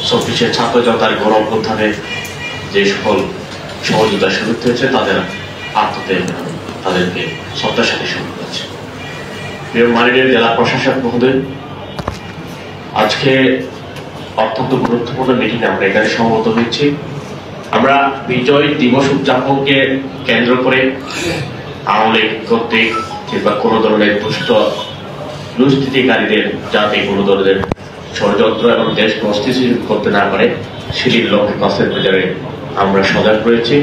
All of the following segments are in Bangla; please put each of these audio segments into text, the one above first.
চব্বিশের ছাত্র জনতার গণ অভ্যুত্থানে যে সকল সহযোগিতা শুরু হয়েছে তাদের আত্মত্যাগ তাদেরকে শ্রদ্ধার সাথে শুরু করেছে। প্রিয় মাননীয় জেলা প্রশাসক মহোদয়, আজকে অত্যন্ত গুরুত্বপূর্ণ মিটিং আমরা এখানে সমবেত হয়েছি। আমরা বিজয় দিবস উদযাপনকে কেন্দ্র করে আওয়ামী লীগ কর্তৃক কিংবা কোনো ধরনের দুষ্কৃতিকারীদের যাতে কোনো ধরনের ষড়যন্ত্র এবং দেশকে অস্থিতিশীল করতে না পারে সেটির লক্ষ্যে কক্সবাজারে আমরা সজাগ রয়েছি।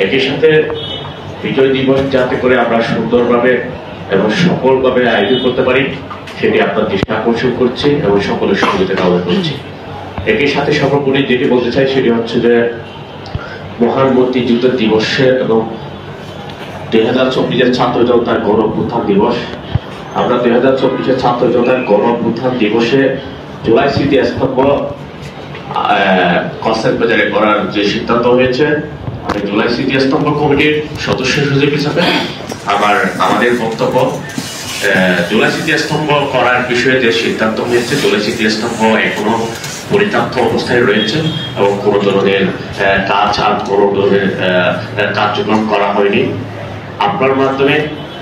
একই সাথে বিজয় দিবস যাতে করে আমরা সুন্দরভাবে এবং সফলভাবে আয়োজন করতে পারি সেটি আপনার দৃষ্টি আকর্ষণ করছি এবং সকলের সহযোগিতা কামনা করছি। একই সাথে সর্বোপরি যেটি বলতে চাই সেটি হচ্ছে যে মহান মুক্তিযুদ্ধ দিবসে এবং 2024 ছাত্র জনতার গণ অভ্যুত্থান দিবস, আমরা 2024 ছাত্র জনতার গণ অভ্যুত্থান দিবসে জুলাই স্মৃতি স্তম্ভ কক্সবাজারে করার যে সিদ্ধান্ত হয়েছে, আমি জুলাই স্মৃতি স্তম্ভ কমিটির সদস্য সচিব হিসাবে আমাদের বক্তব্য জুলাই স্মৃতি স্তম্ভ করার বিষয়ে যে সিদ্ধান্ত হয়েছে, জুলাই স্মৃতি স্তম্ভ এখনো পরিত্যক্ত অবস্থায় রয়েছে এবং কোনো ধরনের কাজ আর কোনো ধরনের কার্যক্রম করা হয়নি। আপনার মাধ্যমে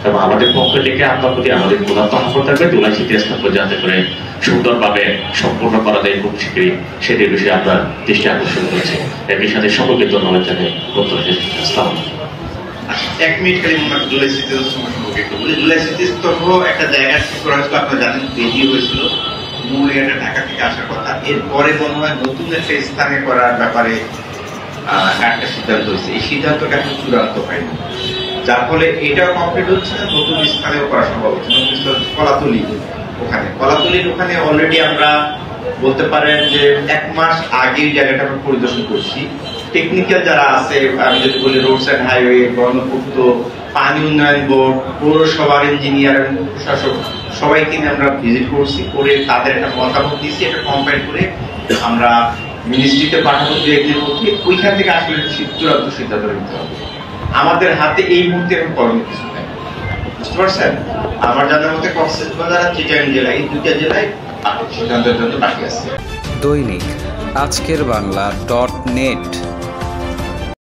এবং আমাদের পক্ষ থেকে আপনার প্রতি আমাদের ক্ষুধার্ত আহ্বান থাকবে জুলাই স্মৃতি স্তম্ভ যাতে করে সুন্দরভাবে সম্পূর্ণ করা যায় খুব শীঘ্রই সেটির বিষয়ে আপনার দৃষ্টি আকর্ষণ করেছে। একই সাথে সকলকে ধন্যবাদ জানাই বক্তব্য স্থাপন। 1 মিনিট খালি জুলাই স্মৃতি স্তম্ভ সম্পর্কে একটু বলি। জুলাই স্মৃতি স্তম্ভ একটা জায়গা ঠিক করা হয়েছিল, আপনারা জানেন বেজি হয়েছিল, মূল এটা ঢাকা থেকে আসার কথা। এরপরে মনে হয় নতুন একটা স্থানে করার ব্যাপারে একটা সিদ্ধান্ত হয়েছে। এই সিদ্ধান্তটা এখন চূড়ান্ত হয়নি, যার ফলে এটাও কমপ্লিট হচ্ছে না, নতুন স্থানেও করা সম্ভব হচ্ছে। নতুন স্থান কলাতলির ওখানে অলরেডি আমরা বলতে পারেন যে 1 মাস আগে জায়গাটা আমরা পরিদর্শন করছি। টেকনিক্যাল যারা আছে, আমি যদি বলি রোড সাইড হাইওয়ে, গণপূর্ত, পানি উন্নয়ন বোর্ড, পৌরসভার ইঞ্জিনিয়ার এবং প্রশাসক সবাইকে নিয়ে আমরা ভিজিট করছি, করে তাদের একটা মতামত দিয়েছি। এটা কম্পাইল করে আমরা মিনিস্ট্রিতে পাঠাবো 2 একদিনের মধ্যে। ওইখান থেকে আসলে চূড়ান্ত সিদ্ধান্ত নিতে হবে। আমাদের হাতে এই মুহূর্তে এখন করণীয় কিছু নেই, বুঝতে পারছেন? আমার জানার মধ্যে কক্সবাজার আর চিটাগাং জেলা, এই 2টা জেলায় সিদ্ধান্তের জন্য বাকি আছে। দৈনিক আজকের বাংলা .net